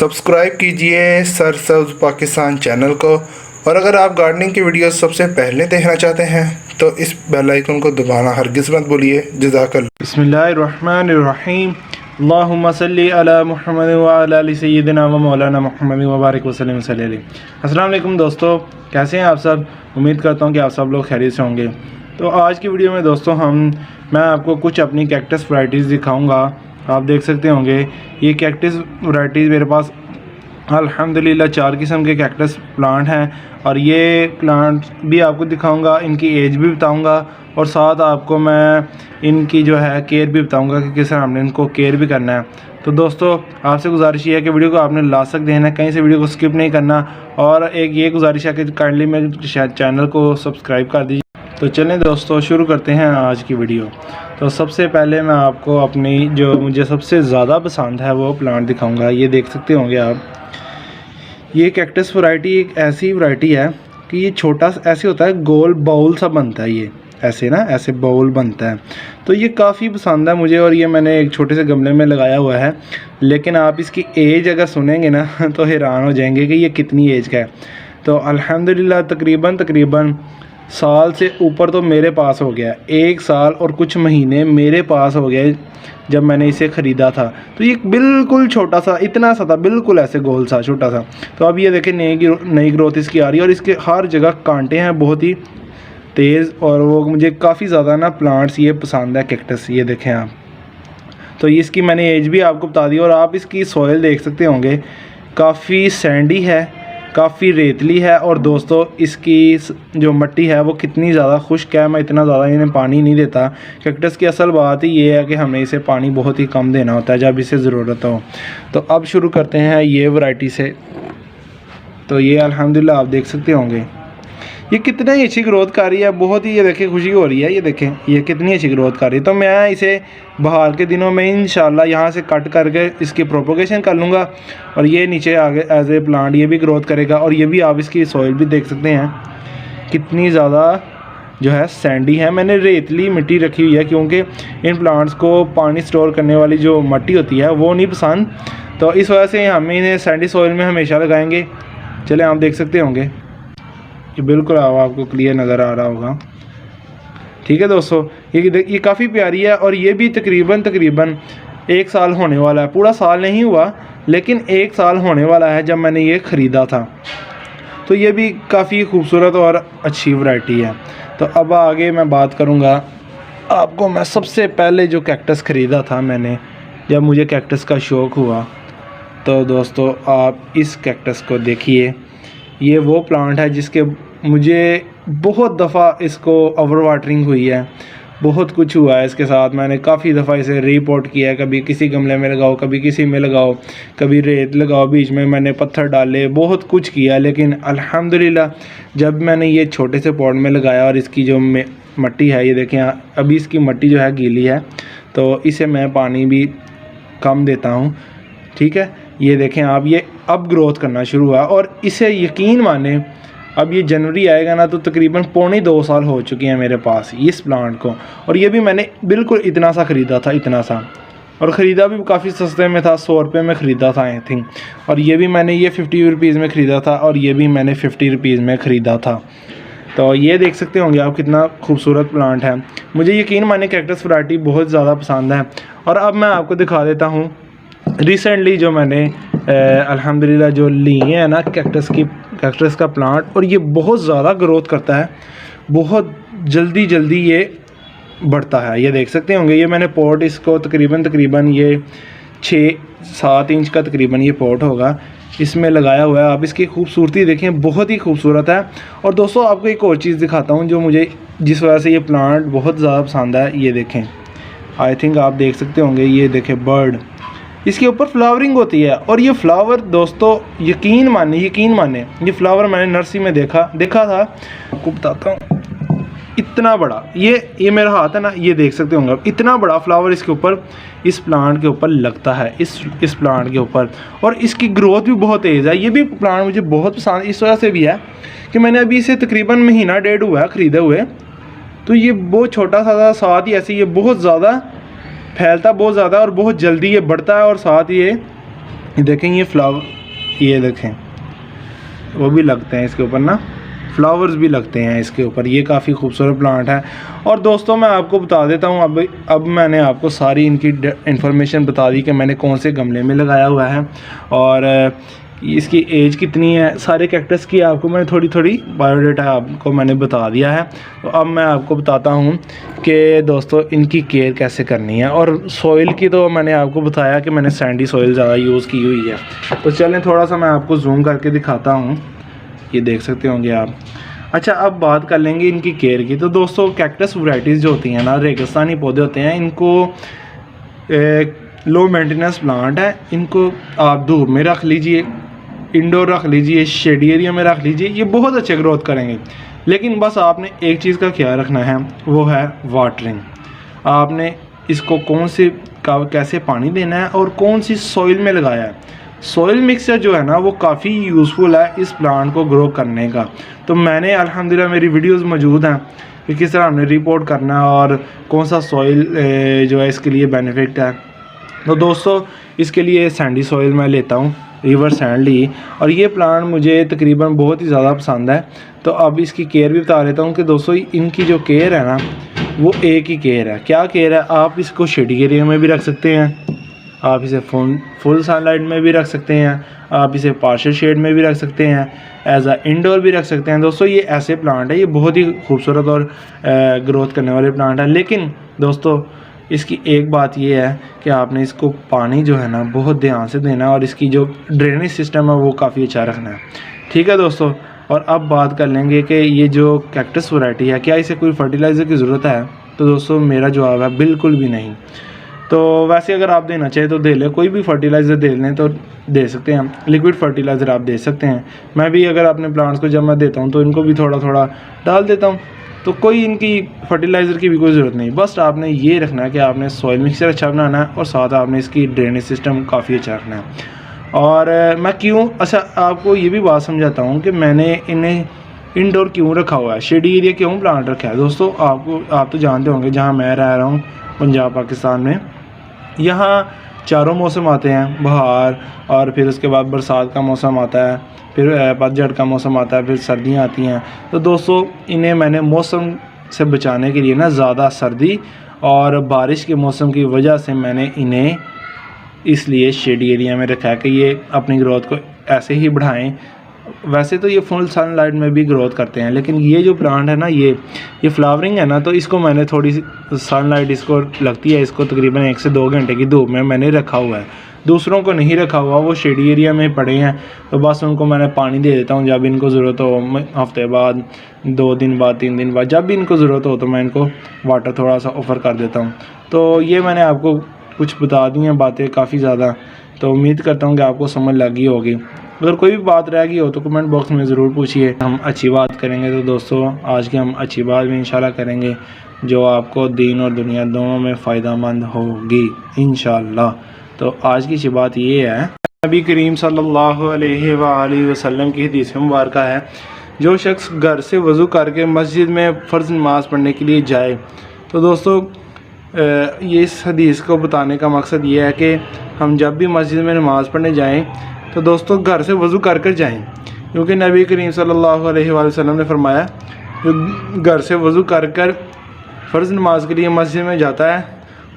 Subscribe कीजिए सरसब्ज Pakistan channel को, और अगर आप गार्डनिंग की वीडियो सबसे पहले देखना चाहते हैं तो इस बेल आइकन को दबाना हरगिज़ मत भूलिए। जज़ाकल्लाह। बिस्मिल्लाहिर्रहमानिर्रहीम। अल्लाहुम्मा सल्ली अला मुहम्मद व अला आलि सय्यिदिना व मौलाना मुहम्मद व बारिक वसल्लम अलैहि। अस्सलाम वालेकुम दोस्तों, कैसे हैं आप सब? उम्मीद करता हूं कि आप सब लोग खैरियत से होंगे। तो आज की वीडियो में दोस्तों मैं आपको कुछ अपनी कैक्टस वैराइटीज़ दिखाऊंगा। आप देख सकते होंगे ये कैक्टस वैराइटीज़ मेरे पास अल्हम्दुलिल्लाह 4 किस्म के कैक्टस प्लांट हैं, और ये प्लांट भी आपको दिखाऊंगा, इनकी एज भी बताऊंगा, और साथ आपको मैं इनकी जो है केयर भी बताऊंगा कि किस तरह हमने इनको केयर भी करना है। तो दोस्तों आपसे गुजारिश ये है कि वीडियो को आपने लास्ट तक देखना है, कहीं से वीडियो को स्किप नहीं करना, और एक ये गुजारिश है कि काइंडली मेरे चैनल को सब्सक्राइब कर दीजिए। तो चलें दोस्तों शुरू करते हैं आज की वीडियो। तो सबसे पहले मैं आपको अपनी जो मुझे सबसे ज़्यादा पसंद है वो प्लांट दिखाऊंगा। ये देख सकते होंगे आप, ये कैक्टस वैरायटी एक ऐसी वैरायटी है कि ये छोटा ऐसे होता है, गोल बाउल सा बनता है, ये ऐसे बाउल बनता है। तो ये काफ़ी पसंद है मुझे, और ये मैंने एक छोटे से गमले में लगाया हुआ है। लेकिन आप इसकी एज अगर सुनेंगे ना तो हैरान हो जाएंगे कि ये कितनी एज का है। तो अल्हम्दुलिल्लाह तकरीबन साल से ऊपर तो मेरे पास हो गया, 1 साल और कुछ महीने मेरे पास हो गए जब मैंने इसे ख़रीदा था। तो ये बिल्कुल छोटा सा, इतना सा था, बिल्कुल ऐसे गोल सा छोटा सा। तो अब ये देखें नई ग्रोथ इसकी आ रही है, और इसके हर जगह कांटे हैं बहुत ही तेज़, और वो मुझे काफ़ी ज़्यादा ना प्लांट्स ये पसंद है कैक्टस। ये देखें आप, तो इसकी मैंने एज भी आपको बता दी, और आप इसकी सॉइल देख सकते होंगे, काफ़ी सैंडी है, काफ़ी रेतली है। और दोस्तों इसकी जो मिट्टी है वो कितनी ज़्यादा खुश्क है, मैं इतना ज़्यादा इन्हें पानी नहीं देता। कैक्टस की असल बात ही ये है कि हमें इसे पानी बहुत ही कम देना होता है जब इसे ज़रूरत हो। तो अब शुरू करते हैं ये वैरायटी से। तो ये अल्हम्दुलिल्लाह आप देख सकते होंगे ये कितना ही अच्छी ग्रोथ कर रही है, बहुत ही, ये देखें खुशी हो रही है, ये देखें ये कितनी अच्छी ग्रोथ कर रही है। तो मैं इसे बहार के दिनों में इंशाल्लाह यहाँ से कट करके इसकी प्रोपोगेशन कर लूँगा, और ये नीचे आगे एज ए प्लांट ये भी ग्रोथ करेगा। और ये भी आप इसकी सॉइल भी देख सकते हैं कितनी ज़्यादा जो है सैंडी है। मैंने रेतली मिट्टी रखी हुई है क्योंकि इन प्लांट्स को पानी स्टोर करने वाली जो मिट्टी होती है वो नहीं पसंद, तो इस वजह से हम इन्हें सैंडी सॉइल में हमेशा लगाएंगे। चले आप देख सकते होंगे कि बिल्कुल आपको क्लियर नज़र आ रहा होगा। ठीक है दोस्तों, ये काफ़ी प्यारी है, और ये भी तकरीबन 1 साल होने वाला है। पूरा साल नहीं हुआ लेकिन 1 साल होने वाला है जब मैंने ये ख़रीदा था। तो ये भी काफ़ी खूबसूरत और अच्छी वैरायटी है। तो अब आगे मैं बात करूँगा आपको, मैं सबसे पहले जो कैक्टस ख़रीदा था मैंने, जब मुझे कैक्टस का शौक़ हुआ, तो दोस्तों आप इस कैक्टस को देखिए। ये वो प्लांट है जिसके मुझे बहुत दफ़ा इसको ओवर वाटरिंग हुई है, बहुत कुछ हुआ है इसके साथ। मैंने काफ़ी दफ़ा इसे रिपोर्ट किया है, कभी किसी गमले में लगाओ, कभी किसी में लगाओ, कभी रेत लगाओ, बीच में मैंने पत्थर डाले, बहुत कुछ किया। लेकिन अल्हम्दुलिल्लाह जब मैंने ये छोटे से पॉट में लगाया, और इसकी जो मिट्टी है ये देखें, अभी इसकी मिट्टी जो है गीली है, तो इसे मैं पानी भी कम देता हूँ। ठीक है, ये देखें आप, ये अब ग्रोथ करना शुरू हुआ, और इसे यकीन माने अब ये जनवरी आएगा ना तो तकरीबन 2.25 साल हो चुके हैं मेरे पास इस प्लांट को। और ये भी मैंने बिल्कुल इतना सा ख़रीदा था, इतना सा, और ख़रीदा भी काफ़ी सस्ते में था, 100 रुपये में ख़रीदा था आई थिंक। और ये भी मैंने ये 50 रुपीज़ में ख़रीदा था, और ये भी मैंने 50 रुपीज़ में ख़रीदा था। तो ये देख सकते होंगे आप कितना खूबसूरत प्लांट है। मुझे यकीन माने कैक्टस वैरायटी बहुत ज़्यादा पसंद है। और अब मैं आपको दिखा देता हूँ रिसेंटली जो मैंने अल्हम्दुलिल्लाह जो लिए हैं ना कैक्टस का प्लांट, और ये बहुत ज़्यादा ग्रोथ करता है, बहुत जल्दी ये बढ़ता है। ये देख सकते होंगे, ये मैंने पॉट इसको तकरीबन ये 6-7 इंच का तकरीबन ये पॉट होगा, इसमें लगाया हुआ है। आप इसकी खूबसूरती देखें, बहुत ही खूबसूरत है। और दोस्तों आपको एक और चीज़ दिखाता हूँ जो मुझे, जिस वजह से ये प्लांट बहुत ज़्यादा पसंद है। ये देखें, आई थिंक आप देख सकते होंगे, ये देखें बर्ड, इसके ऊपर फ्लावरिंग होती है। और ये फ्लावर दोस्तों यकीन माने ये फ्लावर मैंने नर्सरी में देखा था, आपको बताता हूँ, इतना बड़ा, ये मेरा हाथ है ना, ये देख सकते होंगे आप, इतना बड़ा फ्लावर इसके ऊपर, इस प्लांट के ऊपर लगता है, इस प्लांट के ऊपर। और इसकी ग्रोथ भी बहुत तेज़ है। ये भी प्लांट मुझे बहुत पसंद इस वजह से भी है कि मैंने अभी इसे तकरीबन महीना 1.5 हुआ है ख़रीदे हुए। तो ये बहुत छोटा सा, साथ ही ऐसे ये बहुत ज़्यादा फैलता बहुत ज़्यादा, और बहुत जल्दी ये बढ़ता है, और साथ ये ये देखें, ये फ्लावर, ये देखें वो भी लगते हैं इसके ऊपर ना, फ्लावर्स भी लगते हैं इसके ऊपर। ये काफ़ी खूबसूरत प्लांट है। और दोस्तों मैं आपको बता देता हूँ, अब मैंने आपको सारी इनकी इंफॉर्मेशन बता दी कि मैंने कौन से गमले में लगाया हुआ है और इसकी एज कितनी है। सारे कैक्टस की आपको मैंने थोड़ी थोड़ी बायोडाटा आपको मैंने बता दिया है। तो अब मैं आपको बताता हूँ कि दोस्तों इनकी केयर कैसे करनी है। और सॉइल की तो मैंने आपको बताया कि मैंने सैंडी सॉइल ज़्यादा यूज़ की हुई है। तो चलें थोड़ा सा मैं आपको जूम करके दिखाता हूँ, ये देख सकते होंगे आप। अच्छा, अब बात कर लेंगे इनकी केयर की। तो दोस्तों कैक्टस वैराइटीज़ जो होती हैं ना, रेगिस्तानी पौधे होते हैं, इनको लो मेंटेनेंस प्लांट है। इनको आप धूप में रख लीजिए, इंडोर रख लीजिए, शेडी एरिया में रख लीजिए, ये बहुत अच्छे ग्रोथ करेंगे। लेकिन बस आपने एक चीज़ का ख्याल रखना है, वो है वाटरिंग। आपने इसको कैसे पानी देना है और कौन सी सॉइल में लगाया है। सॉइल मिक्सचर जो है ना वो काफ़ी यूज़फुल है इस प्लांट को ग्रो करने का। तो मैंने अल्हम्दुलिल्लाह मेरी वीडियोस मौजूद हैं कि किस तरह हमने रिपोर्ट करना है और कौन सा सॉइल जो है इसके लिए बेनिफिट है। तो दोस्तों इसके लिए सैंडी सॉइल मैं लेता हूँ, रिवर सैंड ली, और ये प्लांट मुझे तकरीबन बहुत ही ज़्यादा पसंद है। तो अब इसकी केयर भी बता देता हूँ कि दोस्तों इनकी जो केयर है ना वो एक ही केयर है। क्या केयर है, आप इसको शेडी एरिया में भी रख सकते हैं, आप इसे फुल सनलाइट में भी रख सकते हैं, आप इसे पार्शियल शेड में भी रख सकते हैं, एज आ इंडोर भी रख सकते हैं। दोस्तों ये ऐसे प्लांट है, ये बहुत ही खूबसूरत और ग्रोथ करने वाले प्लांट है। लेकिन दोस्तों इसकी एक बात ये है कि आपने इसको पानी जो है ना बहुत ध्यान से देना है और इसकी जो ड्रेनेज सिस्टम है वो काफ़ी अच्छा रखना है। ठीक है दोस्तों, और अब बात कर लेंगे कि ये जो कैक्टस वैरायटी है क्या इसे कोई फर्टिलाइज़र की ज़रूरत है। तो दोस्तों मेरा जवाब है बिल्कुल भी नहीं। तो वैसे अगर आप देना चाहें तो दे लें, कोई भी फर्टिलाइज़र दे लें तो दे सकते हैं, लिक्विड फर्टिलाइज़र आप दे सकते हैं। मैं भी अगर अपने प्लांट्स को जब मैं देता हूँ तो इनको भी थोड़ा थोड़ा डाल देता हूँ। तो कोई इनकी फर्टिलाइज़र की भी कोई ज़रूरत नहीं, बस आपने ये रखना है कि आपने सॉइल मिक्सचर अच्छा बनाना है और साथ आपने इसकी ड्रेनेज सिस्टम काफ़ी अच्छा रखना है। और मैं क्यों, अच्छा आपको ये भी बात समझाता हूँ कि मैंने इन्हें इंडोर क्यों रखा हुआ है, शेडी एरिया क्यों प्लांट रखा है। दोस्तों आप तो जानते होंगे जहाँ मैं रह रहा हूँ पंजाब पाकिस्तान में, यहाँ चारों मौसम आते हैं, बहार और फिर उसके बाद बरसात का मौसम आता है, फिर पतझड़ का मौसम आता है, फिर सर्दियाँ आती हैं। तो दोस्तों इन्हें मैंने मौसम से बचाने के लिए ना ज़्यादा सर्दी और बारिश के मौसम की वजह से मैंने इन्हें इसलिए शेडी एरिया में रखा है कि ये अपनी ग्रोथ को ऐसे ही बढ़ाएं। वैसे तो ये फुल सनलाइट में भी ग्रोथ करते हैं, लेकिन ये जो प्लांट है ना ये फ्लावरिंग है ना, तो इसको मैंने थोड़ी सी सनलाइट इसको लगती है, इसको तकरीबन 1 से 2 घंटे की धूप में मैंने रखा हुआ है। दूसरों को नहीं रखा हुआ, वो शेडी एरिया में पड़े हैं, तो बस उनको मैंने पानी दे देता हूँ जब इनको ज़रूरत हो, हफ्ते बाद, 2 दिन बाद, 3 दिन बाद, जब भी इनको ज़रूरत हो तो मैं इनको वाटर थोड़ा सा ऑफ़र कर देता हूँ। तो ये मैंने आपको कुछ बता दी हैं बातें काफ़ी ज़्यादा, तो उम्मीद करता हूँ कि आपको समझ लगी होगी। अगर कोई भी बात रह गई हो तो कमेंट बॉक्स में ज़रूर पूछिए, हम अच्छी बात करेंगे। तो दोस्तों आज की हम अच्छी बात भी इंशाल्लाह करेंगे जो आपको दीन और दुनिया दोनों में फ़ायदेमंद होगी इंशाल्लाह। तो आज की अच्छी बात ये है, नबी करीम सल्लल्लाहु अलैहि वसल्लम की हदीस मुबारक है, जो शख्स घर से वज़ू करके मस्जिद में फ़र्ज़ नमाज़ पढ़ने के लिए जाए। तो दोस्तों ये इस हदीस को बताने का मकसद ये है कि हम जब भी मस्जिद में नमाज़ पढ़ने जाएं तो दोस्तों घर से वज़ू कर जाएं, क्योंकि नबी करीम सल्लल्लाहु अलैहि वसल्लम ने फरमाया जो घर से वज़ू कर फ़र्ज़ नमाज के लिए मस्जिद में जाता है,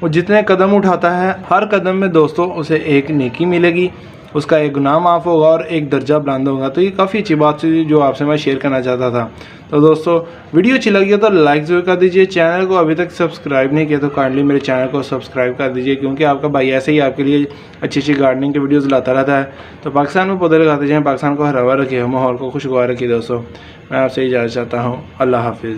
वो जितने कदम उठाता है हर कदम में दोस्तों उसे एक नेकी मिलेगी, उसका एक गुनाह माफ़ होगा और एक दर्जा बुलंद होगा। तो ये काफ़ी अच्छी बात थी जो आपसे मैं शेयर करना चाहता था। तो दोस्तों वीडियो अच्छी लगी हो तो लाइक ज़रूर कर दीजिए, चैनल को अभी तक सब्सक्राइब नहीं किया तो काइंडली मेरे चैनल को सब्सक्राइब कर दीजिए, क्योंकि आपका भाई ऐसे ही आपके लिए अच्छी अच्छी गार्डनिंग की वीडियोज़ लाता रहता है। तो पाकिस्तान में पौधे लगाते जाएँ, पाकिस्तान को हरा भरा रखिए, माहौल को खुशगवार रखिए। दोस्तों मैं आपसे इजाज़त चाहता हूँ, अल्लाह हाफिज़।